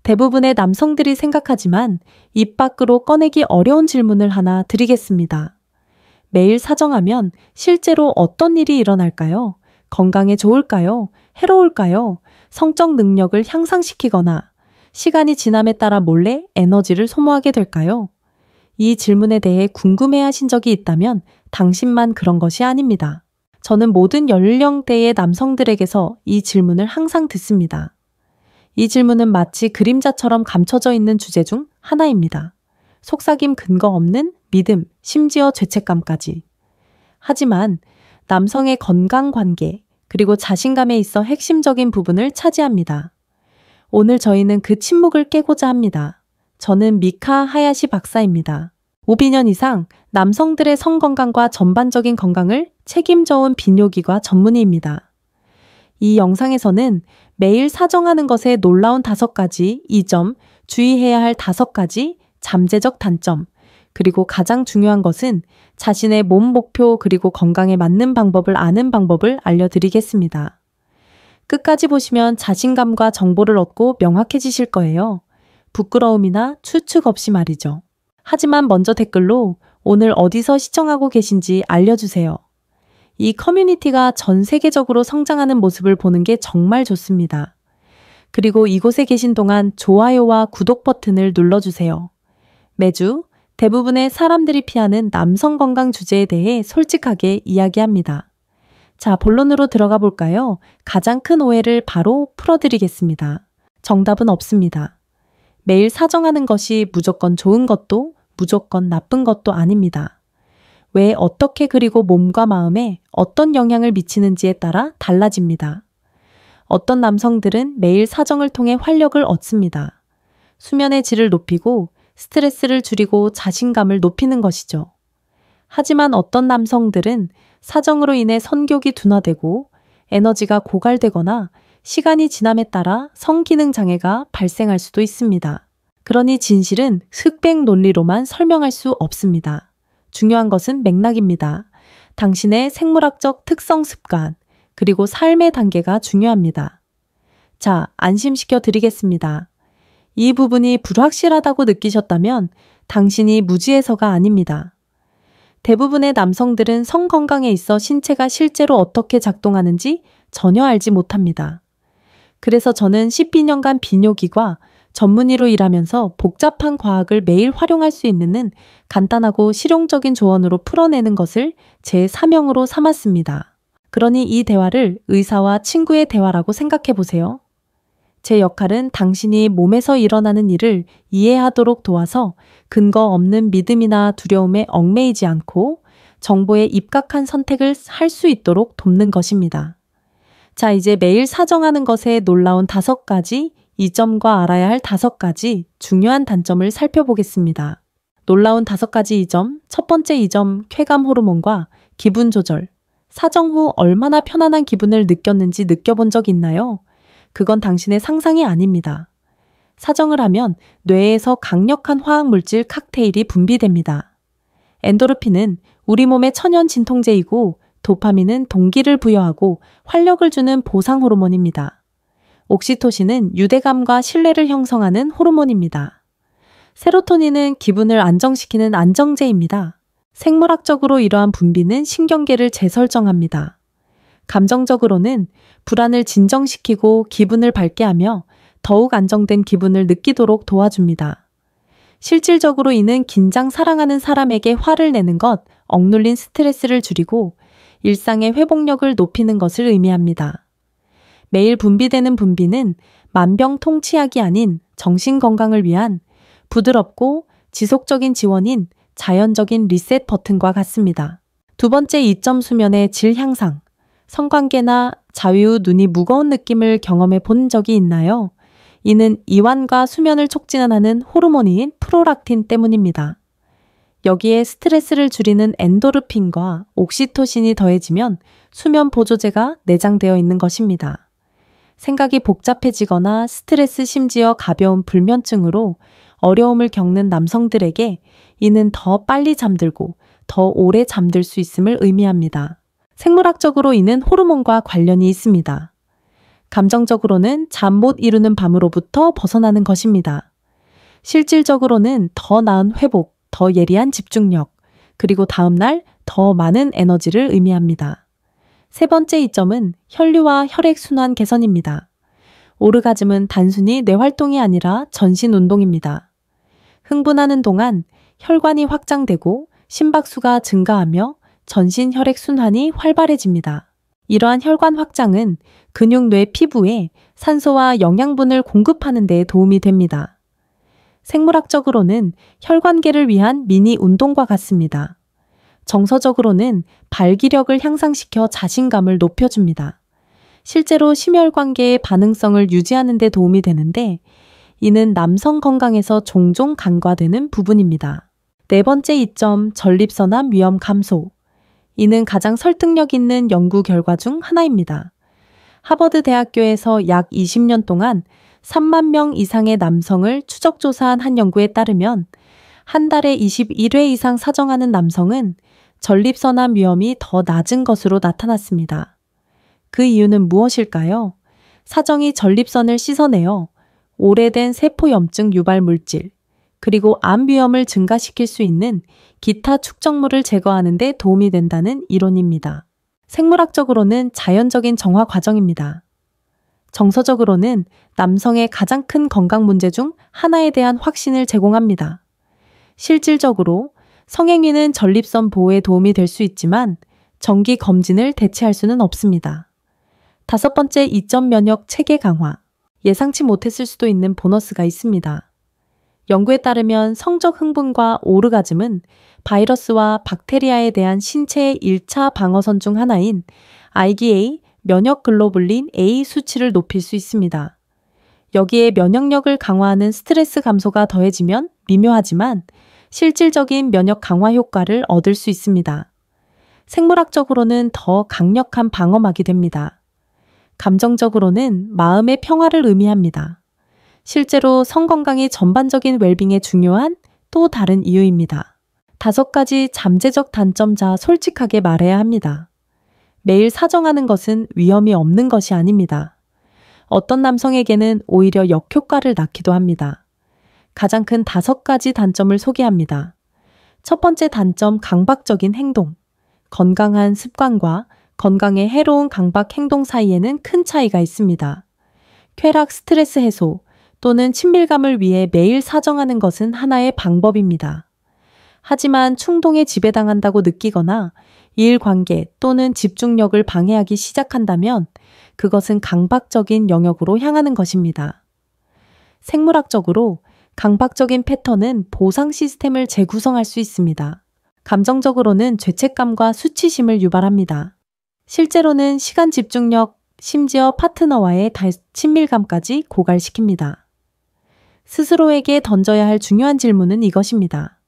대부분의 남성들이 생각하지만 입 밖으로 꺼내기 어려운 질문을 하나 드리겠습니다. 매일 사정하면 실제로 어떤 일이 일어날까요? 건강에 좋을까요? 해로울까요? 성적 능력을 향상시키거나 시간이 지남에 따라 몰래 에너지를 소모하게 될까요? 이 질문에 대해 궁금해하신 적이 있다면 당신만 그런 것이 아닙니다. 저는 모든 연령대의 남성들에게서 이 질문을 항상 듣습니다. 이 질문은 마치 그림자처럼 감춰져 있는 주제 중 하나입니다. 속삭임 근거 없는 믿음, 심지어 죄책감까지. 하지만 남성의 건강 관계, 그리고 자신감에 있어 핵심적인 부분을 차지합니다. 오늘 저희는 그 침묵을 깨고자 합니다. 저는 미카 하야시 박사입니다. 5비년 이상 남성들의 성건강과 전반적인 건강을 책임져 온 비뇨기과 전문의입니다. 이 영상에서는 매일 사정하는 것에 놀라운 5가지 이점, 주의해야 할 5가지 잠재적 단점, 그리고 가장 중요한 것은 자신의 몸 목표 그리고 건강에 맞는 방법을 아는 방법을 알려드리겠습니다. 끝까지 보시면 자신감과 정보를 얻고 명확해지실 거예요. 부끄러움이나 추측 없이 말이죠. 하지만 먼저 댓글로 오늘 어디서 시청하고 계신지 알려주세요. 이 커뮤니티가 전 세계적으로 성장하는 모습을 보는 게 정말 좋습니다. 그리고 이곳에 계신 동안 좋아요와 구독 버튼을 눌러주세요. 매주 대부분의 사람들이 피하는 남성 건강 주제에 대해 솔직하게 이야기합니다. 자, 본론으로 들어가 볼까요? 가장 큰 오해를 바로 풀어드리겠습니다. 정답은 없습니다. 매일 사정하는 것이 무조건 좋은 것도 무조건 나쁜 것도 아닙니다. 왜 어떻게 그리고 몸과 마음에 어떤 영향을 미치는지에 따라 달라집니다. 어떤 남성들은 매일 사정을 통해 활력을 얻습니다. 수면의 질을 높이고 스트레스를 줄이고 자신감을 높이는 것이죠. 하지만 어떤 남성들은 사정으로 인해 성욕이 둔화되고 에너지가 고갈되거나 시간이 지남에 따라 성기능 장애가 발생할 수도 있습니다. 그러니 진실은 흑백 논리로만 설명할 수 없습니다. 중요한 것은 맥락입니다. 당신의 생물학적 특성 습관, 그리고 삶의 단계가 중요합니다. 자, 안심시켜 드리겠습니다. 이 부분이 불확실하다고 느끼셨다면 당신이 무지해서가 아닙니다. 대부분의 남성들은 성건강에 있어 신체가 실제로 어떻게 작동하는지 전혀 알지 못합니다. 그래서 저는 12년간 비뇨기과 전문의로 일하면서 복잡한 과학을 매일 활용할 수 있는 간단하고 실용적인 조언으로 풀어내는 것을 제 사명으로 삼았습니다. 그러니 이 대화를 의사와 친구의 대화라고 생각해 보세요. 제 역할은 당신이 몸에서 일어나는 일을 이해하도록 도와서 근거 없는 믿음이나 두려움에 얽매이지 않고 정보에 입각한 선택을 할 수 있도록 돕는 것입니다. 자, 이제 매일 사정하는 것에 놀라운 5가지 이점과 알아야 할 5가지 중요한 단점을 살펴보겠습니다. 놀라운 5가지 이점, 첫 번째 이점, 쾌감 호르몬과 기분 조절. 사정 후 얼마나 편안한 기분을 느꼈는지 느껴본 적 있나요? 그건 당신의 상상이 아닙니다. 사정을 하면 뇌에서 강력한 화학물질 칵테일이 분비됩니다. 엔도르핀은 우리 몸의 천연 진통제이고 도파민은 동기를 부여하고 활력을 주는 보상 호르몬입니다. 옥시토신은 유대감과 신뢰를 형성하는 호르몬입니다. 세로토닌은 기분을 안정시키는 안정제입니다. 생물학적으로 이러한 분비는 신경계를 재설정합니다. 감정적으로는 불안을 진정시키고 기분을 밝게 하며 더욱 안정된 기분을 느끼도록 도와줍니다. 실질적으로 이는 긴장 사랑하는 사람에게 화를 내는 것, 억눌린 스트레스를 줄이고 일상의 회복력을 높이는 것을 의미합니다. 매일 분비되는 분비는 만병통치약이 아닌 정신건강을 위한 부드럽고 지속적인 지원인 자연적인 리셋 버튼과 같습니다. 두 번째 이점 수면의 질 향상. 성관계나 자위 후 눈이 무거운 느낌을 경험해 본 적이 있나요? 이는 이완과 수면을 촉진하는 호르몬인 프로락틴 때문입니다. 여기에 스트레스를 줄이는 엔도르핀과 옥시토신이 더해지면 수면 보조제가 내장되어 있는 것입니다. 생각이 복잡해지거나 스트레스 심지어 가벼운 불면증으로 어려움을 겪는 남성들에게 이는 더 빨리 잠들고 더 오래 잠들 수 있음을 의미합니다. 생물학적으로 이는 호르몬과 관련이 있습니다. 감정적으로는 잠 못 이루는 밤으로부터 벗어나는 것입니다. 실질적으로는 더 나은 회복, 더 예리한 집중력, 그리고 다음날 더 많은 에너지를 의미합니다. 세 번째 이점은 혈류와 혈액순환 개선입니다. 오르가즘은 단순히 뇌활동이 아니라 전신 운동입니다. 흥분하는 동안 혈관이 확장되고 심박수가 증가하며 전신 혈액순환이 활발해집니다. 이러한 혈관 확장은 근육 뇌 피부에 산소와 영양분을 공급하는 데 도움이 됩니다. 생물학적으로는 혈관계를 위한 미니 운동과 같습니다. 정서적으로는 발기력을 향상시켜 자신감을 높여줍니다. 실제로 심혈관계의 반응성을 유지하는 데 도움이 되는데 이는 남성 건강에서 종종 간과되는 부분입니다. 네 번째 이점, 전립선암 위험 감소. 이는 가장 설득력 있는 연구 결과 중 하나입니다. 하버드 대학교에서 약 20년 동안 3만 명 이상의 남성을 추적 조사한 한 연구에 따르면 한 달에 21회 이상 사정하는 남성은 전립선암 위험이 더 낮은 것으로 나타났습니다. 그 이유는 무엇일까요? 사정이 전립선을 씻어내어 오래된 세포염증 유발 물질, 그리고 암 위험을 증가시킬 수 있는 기타 축적물을 제거하는 데 도움이 된다는 이론입니다. 생물학적으로는 자연적인 정화 과정입니다. 정서적으로는 남성의 가장 큰 건강 문제 중 하나에 대한 확신을 제공합니다. 실질적으로 성행위는 전립선 보호에 도움이 될 수 있지만 정기 검진을 대체할 수는 없습니다. 다섯 번째 이점 면역 체계 강화. 예상치 못했을 수도 있는 보너스가 있습니다. 연구에 따르면 성적 흥분과 오르가즘은 바이러스와 박테리아에 대한 신체의 1차 방어선 중 하나인 IgA, 면역 글로불린 A 수치를 높일 수 있습니다. 여기에 면역력을 강화하는 스트레스 감소가 더해지면 미묘하지만 실질적인 면역 강화 효과를 얻을 수 있습니다. 생물학적으로는 더 강력한 방어막이 됩니다. 감정적으로는 마음의 평화를 의미합니다. 실제로 성건강이 전반적인 웰빙에 중요한 또 다른 이유입니다. 5가지 잠재적 단점자 솔직하게 말해야 합니다. 매일 사정하는 것은 위험이 없는 것이 아닙니다. 어떤 남성에게는 오히려 역효과를 낳기도 합니다. 가장 큰 5가지 단점을 소개합니다. 첫 번째 단점, 강박적인 행동. 건강한 습관과 건강에 해로운 강박 행동 사이에는 큰 차이가 있습니다. 쾌락, 스트레스 해소 또는 친밀감을 위해 매일 사정하는 것은 하나의 방법입니다. 하지만 충동에 지배당한다고 느끼거나 일 관계 또는 집중력을 방해하기 시작한다면 그것은 강박적인 영역으로 향하는 것입니다. 생물학적으로 강박적인 패턴은 보상 시스템을 재구성할 수 있습니다. 감정적으로는 죄책감과 수치심을 유발합니다. 실제로는 시간 집중력, 심지어 파트너와의 친밀감까지 고갈시킵니다. 스스로에게 던져야 할 중요한 질문은 이것입니다.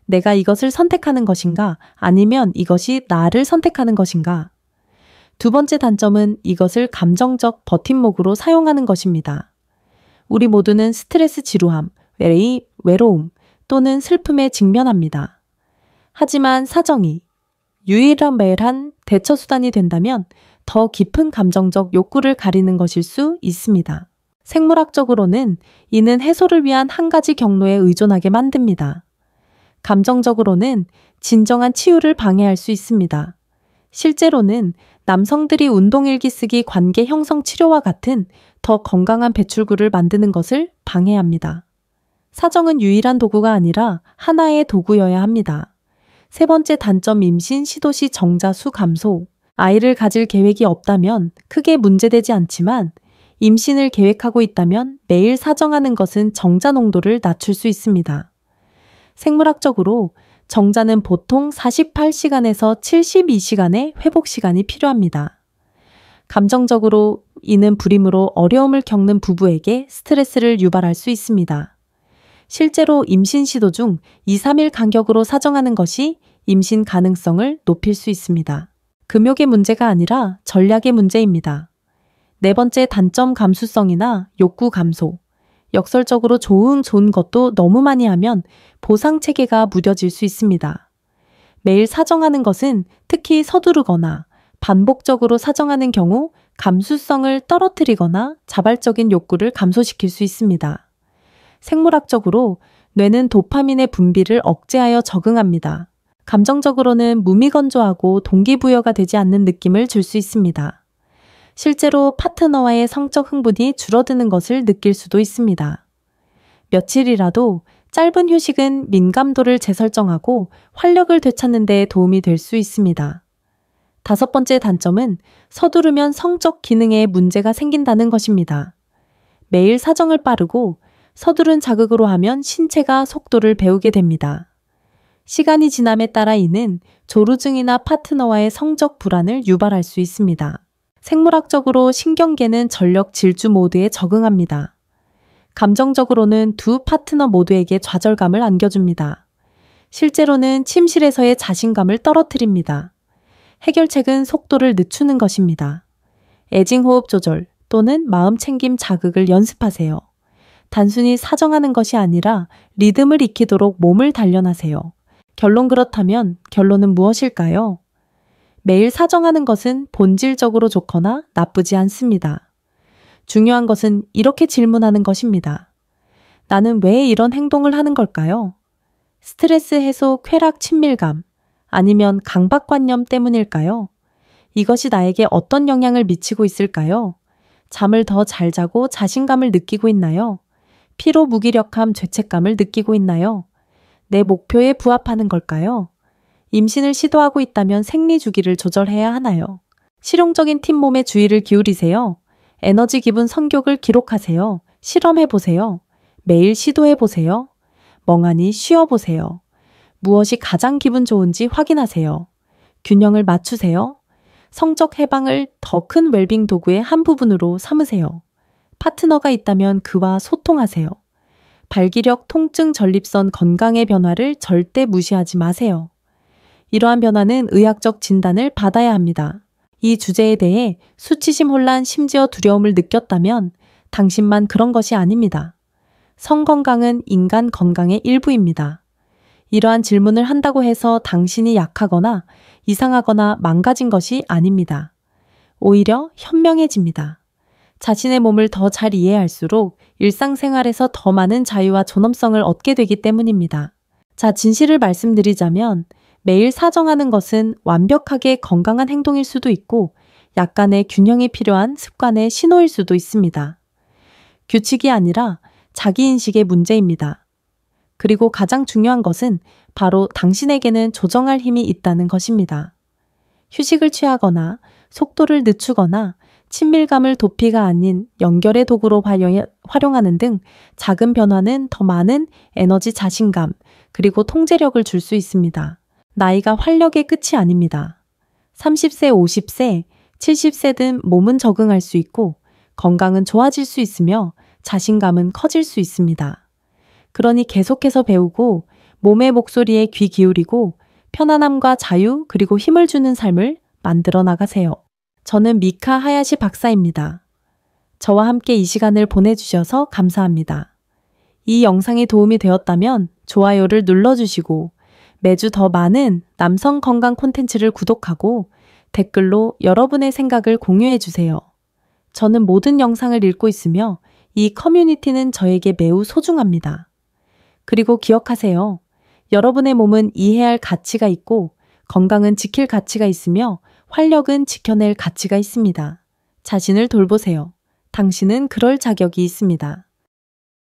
내가 이것을 선택하는 것인가? 아니면 이것이 나를 선택하는 것인가? 두 번째 단점은 이것을 감정적 버팀목으로 사용하는 것입니다. 우리 모두는 스트레스 지루함, 외로움 또는 슬픔에 직면합니다. 하지만 사정이 유일한 대처 수단이 된다면 더 깊은 감정적 욕구를 가리는 것일 수 있습니다. 생물학적으로는 이는 해소를 위한 한 가지 경로에 의존하게 만듭니다. 감정적으로는 진정한 치유를 방해할 수 있습니다. 실제로는 남성들이 운동일기 쓰기 관계 형성 치료와 같은 더 건강한 배출구를 만드는 것을 방해합니다. 사정은 유일한 도구가 아니라 하나의 도구여야 합니다. 세 번째 단점, 임신 시도 시 정자 수 감소. 아이를 가질 계획이 없다면 크게 문제되지 않지만 임신을 계획하고 있다면 매일 사정하는 것은 정자 농도를 낮출 수 있습니다. 생물학적으로 정자는 보통 48시간에서 72시간의 회복 시간이 필요합니다. 감정적으로 이는 불임으로 어려움을 겪는 부부에게 스트레스를 유발할 수 있습니다. 실제로 임신 시도 중 2, 3일 간격으로 사정하는 것이 임신 가능성을 높일 수 있습니다. 금욕의 문제가 아니라 전략의 문제입니다. 네 번째 단점, 감수성이나 욕구 감소. 역설적으로 좋은 것도 너무 많이 하면 보상 체계가 무뎌질 수 있습니다. 매일 사정하는 것은 특히 서두르거나 반복적으로 사정하는 경우 감수성을 떨어뜨리거나 자발적인 욕구를 감소시킬 수 있습니다. 생물학적으로 뇌는 도파민의 분비를 억제하여 적응합니다. 감정적으로는 무미건조하고 동기부여가 되지 않는 느낌을 줄 수 있습니다. 실제로 파트너와의 성적 흥분이 줄어드는 것을 느낄 수도 있습니다. 며칠이라도 짧은 휴식은 민감도를 재설정하고 활력을 되찾는 데 도움이 될 수 있습니다. 5번째 단점은 서두르면 성적 기능에 문제가 생긴다는 것입니다. 매일 사정을 빠르고 서두른 자극으로 하면 신체가 속도를 배우게 됩니다. 시간이 지남에 따라 이는 조루증이나 파트너와의 성적 불안을 유발할 수 있습니다. 생물학적으로 신경계는 전력 질주 모드에 적응합니다. 감정적으로는 두 파트너 모두에게 좌절감을 안겨줍니다. 실제로는 침실에서의 자신감을 떨어뜨립니다. 해결책은 속도를 늦추는 것입니다. 애징호흡 조절 또는 마음 챙김 자극을 연습하세요. 단순히 사정하는 것이 아니라 리듬을 익히도록 몸을 단련하세요. 결론 그렇다면 결론은 무엇일까요? 매일 사정하는 것은 본질적으로 좋거나 나쁘지 않습니다. 중요한 것은 이렇게 질문하는 것입니다. 나는 왜 이런 행동을 하는 걸까요? 스트레스 해소, 쾌락, 친밀감, 아니면 강박관념 때문일까요? 이것이 나에게 어떤 영향을 미치고 있을까요? 잠을 더 잘 자고 자신감을 느끼고 있나요? 피로 무기력함, 죄책감을 느끼고 있나요? 내 목표에 부합하는 걸까요? 임신을 시도하고 있다면 생리 주기를 조절해야 하나요? 실용적인 팀 몸에 주의를 기울이세요. 에너지 기분 성격을 기록하세요. 실험해보세요. 매일 시도해보세요. 멍하니 쉬어보세요. 무엇이 가장 기분 좋은지 확인하세요. 균형을 맞추세요. 성적 해방을 더 큰 웰빙 도구의 한 부분으로 삼으세요. 파트너가 있다면 그와 소통하세요. 발기력, 통증, 전립선 건강의 변화를 절대 무시하지 마세요. 이러한 변화는 의학적 진단을 받아야 합니다. 이 주제에 대해 수치심, 혼란, 심지어 두려움을 느꼈다면 당신만 그런 것이 아닙니다. 성 건강은 인간 건강의 일부입니다. 이러한 질문을 한다고 해서 당신이 약하거나 이상하거나 망가진 것이 아닙니다. 오히려 현명해집니다. 자신의 몸을 더 잘 이해할수록 일상생활에서 더 많은 자유와 존엄성을 얻게 되기 때문입니다. 자, 진실을 말씀드리자면 매일 사정하는 것은 완벽하게 건강한 행동일 수도 있고 약간의 균형이 필요한 습관의 신호일 수도 있습니다. 규칙이 아니라 자기인식의 문제입니다. 그리고 가장 중요한 것은 바로 당신에게는 조정할 힘이 있다는 것입니다. 휴식을 취하거나 속도를 늦추거나 친밀감을 도피가 아닌 연결의 도구로 활용하는 등 작은 변화는 더 많은 에너지, 자신감, 그리고 통제력을 줄 수 있습니다. 나이가 활력의 끝이 아닙니다. 30세, 50세, 70세든 몸은 적응할 수 있고 건강은 좋아질 수 있으며 자신감은 커질 수 있습니다. 그러니 계속해서 배우고 몸의 목소리에 귀 기울이고 편안함과 자유 그리고 힘을 주는 삶을 만들어 나가세요. 저는 미카 하야시 박사입니다. 저와 함께 이 시간을 보내주셔서 감사합니다. 이 영상이 도움이 되었다면 좋아요를 눌러주시고 매주 더 많은 남성 건강 콘텐츠를 구독하고 댓글로 여러분의 생각을 공유해주세요. 저는 모든 영상을 읽고 있으며 이 커뮤니티는 저에게 매우 소중합니다. 그리고 기억하세요. 여러분의 몸은 이해할 가치가 있고 건강은 지킬 가치가 있으며 활력은 지켜낼 가치가 있습니다. 자신을 돌보세요. 당신은 그럴 자격이 있습니다.